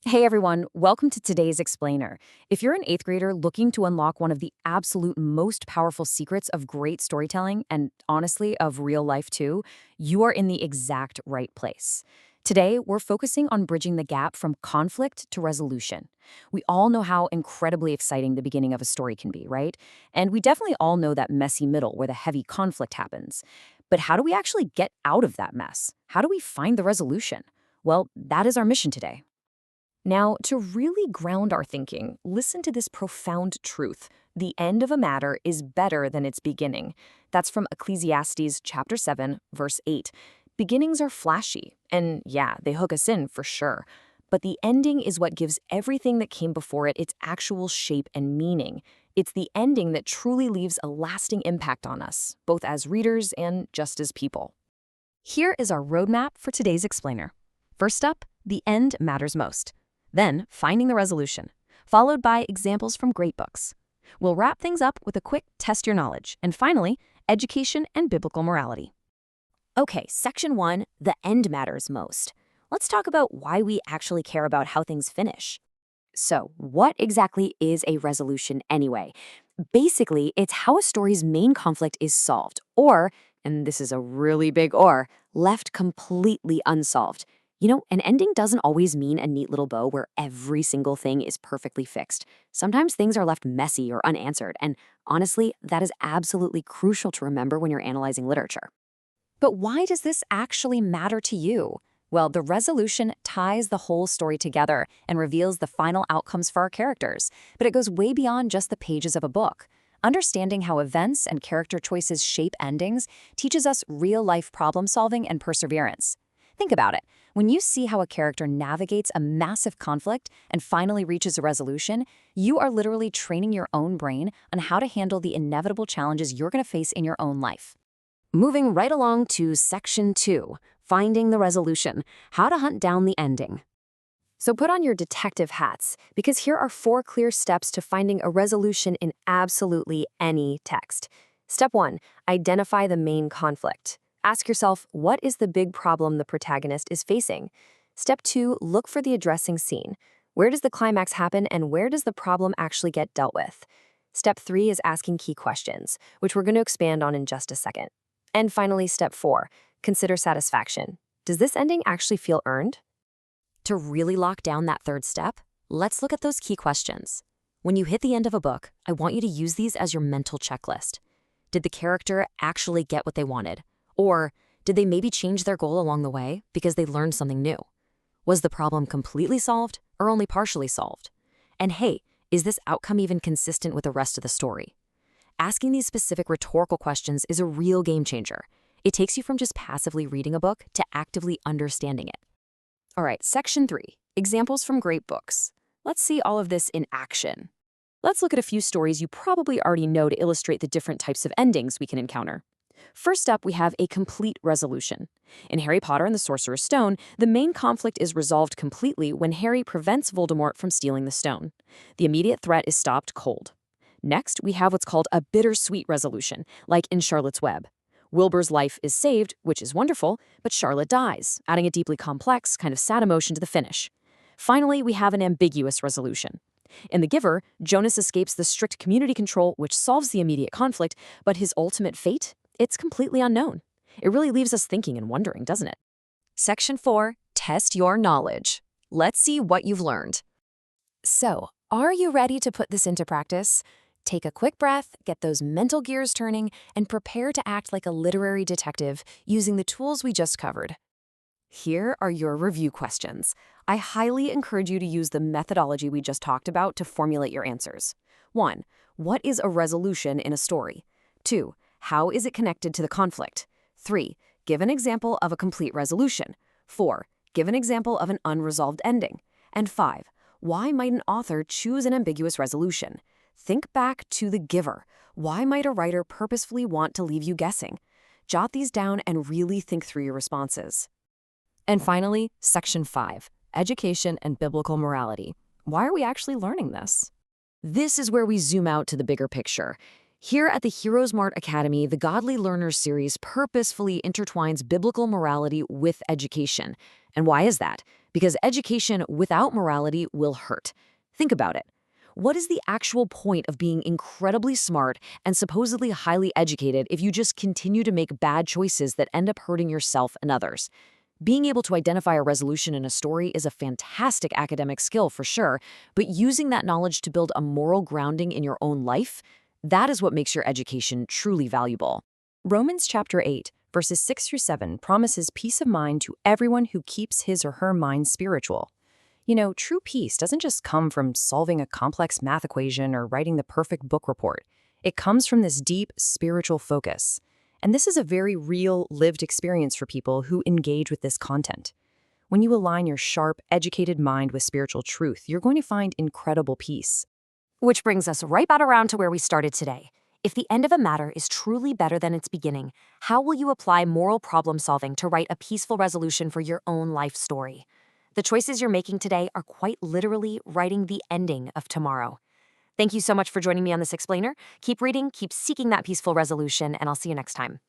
Hey everyone, welcome to today's Explainer. If you're an eighth grader looking to unlock one of the absolute most powerful secrets of great storytelling, and honestly, of real life too, you are in the exact right place. Today, we're focusing on bridging the gap from conflict to resolution. We all know how incredibly exciting the beginning of a story can be, right? And we definitely all know that messy middle where the heavy conflict happens. But how do we actually get out of that mess? How do we find the resolution? Well, that is our mission today. Now, to really ground our thinking, listen to this profound truth. The end of a matter is better than its beginning. That's from Ecclesiastes chapter 7, verse 8. Beginnings are flashy, and yeah, they hook us in for sure. But the ending is what gives everything that came before it its actual shape and meaning. It's the ending that truly leaves a lasting impact on us, both as readers and just as people. Here is our roadmap for today's explainer. First up, the end matters most. Then, finding the resolution, followed by examples from great books. We'll wrap things up with a quick test your knowledge, and finally, education and biblical morality. Okay, section 1, the end matters most. Let's talk about why we actually care about how things finish. So, what exactly is a resolution anyway? Basically, it's how a story's main conflict is solved, or, and this is a really big or, left completely unsolved. You know, an ending doesn't always mean a neat little bow where every single thing is perfectly fixed. Sometimes things are left messy or unanswered, and honestly, that is absolutely crucial to remember when you're analyzing literature. But why does this actually matter to you? Well, the resolution ties the whole story together and reveals the final outcomes for our characters, but it goes way beyond just the pages of a book. Understanding how events and character choices shape endings teaches us real-life problem-solving and perseverance. Think about it. When you see how a character navigates a massive conflict and finally reaches a resolution, you are literally training your own brain on how to handle the inevitable challenges you're going to face in your own life. Moving right along to section 2, finding the resolution, how to hunt down the ending. So put on your detective hats, because here are 4 clear steps to finding a resolution in absolutely any text. Step 1, identify the main conflict. Ask yourself, what is the big problem the protagonist is facing? Step 2, look for the addressing scene. Where does the climax happen and where does the problem actually get dealt with? Step 3 is asking key questions, which we're going to expand on in just a second. And finally, step 4, consider satisfaction. Does this ending actually feel earned? To really lock down that third step, let's look at those key questions. When you hit the end of a book, I want you to use these as your mental checklist. Did the character actually get what they wanted? Or did they maybe change their goal along the way because they learned something new? Was the problem completely solved or only partially solved? And hey, is this outcome even consistent with the rest of the story? Asking these specific rhetorical questions is a real game changer. It takes you from just passively reading a book to actively understanding it. All right, section 3, examples from great books. Let's see all of this in action. Let's look at a few stories you probably already know to illustrate the different types of endings we can encounter. First up, we have a complete resolution. In Harry Potter and the Sorcerer's Stone, the main conflict is resolved completely when Harry prevents Voldemort from stealing the stone. The immediate threat is stopped cold. Next, we have what's called a bittersweet resolution, like in Charlotte's Web. Wilbur's life is saved, which is wonderful, but Charlotte dies, adding a deeply complex, kind of sad emotion to the finish. Finally, we have an ambiguous resolution. In The Giver, Jonas escapes the strict community control, which solves the immediate conflict, but his ultimate fate? It's completely unknown. It really leaves us thinking and wondering, doesn't it? Section 4, test your knowledge. Let's see what you've learned. So, are you ready to put this into practice? Take a quick breath, get those mental gears turning, and prepare to act like a literary detective using the tools we just covered. Here are your review questions. I highly encourage you to use the methodology we just talked about to formulate your answers. 1. What is a resolution in a story? 2. How is it connected to the conflict? 3. Give an example of a complete resolution. 4. Give an example of an unresolved ending. And 5. Why might an author choose an ambiguous resolution? Think back to The Giver. Why might a writer purposefully want to leave you guessing? Jot these down and really think through your responses. And finally, Section 5, Education and Biblical Morality. Why are we actually learning this? This is where we zoom out to the bigger picture. Here at the Heroes Smart Academy, the Godly Learners series purposefully intertwines biblical morality with education. And why is that? Because education without morality will hurt. Think about it. What is the actual point of being incredibly smart and supposedly highly educated if you just continue to make bad choices that end up hurting yourself and others? Being able to identify a resolution in a story is a fantastic academic skill for sure, but using that knowledge to build a moral grounding in your own life, that is what makes your education truly valuable. Romans chapter 8, verses 6 through 7 promises peace of mind to everyone who keeps his or her mind spiritual. You know, true peace doesn't just come from solving a complex math equation or writing the perfect book report. It comes from this deep spiritual focus. And this is a very real, lived experience for people who engage with this content. When you align your sharp, educated mind with spiritual truth, you're going to find incredible peace. Which brings us right back around to where we started today. If the end of a matter is truly better than its beginning, how will you apply moral problem solving to write a peaceful resolution for your own life story? The choices you're making today are quite literally writing the ending of tomorrow. Thank you so much for joining me on this explainer. Keep reading, keep seeking that peaceful resolution, and I'll see you next time.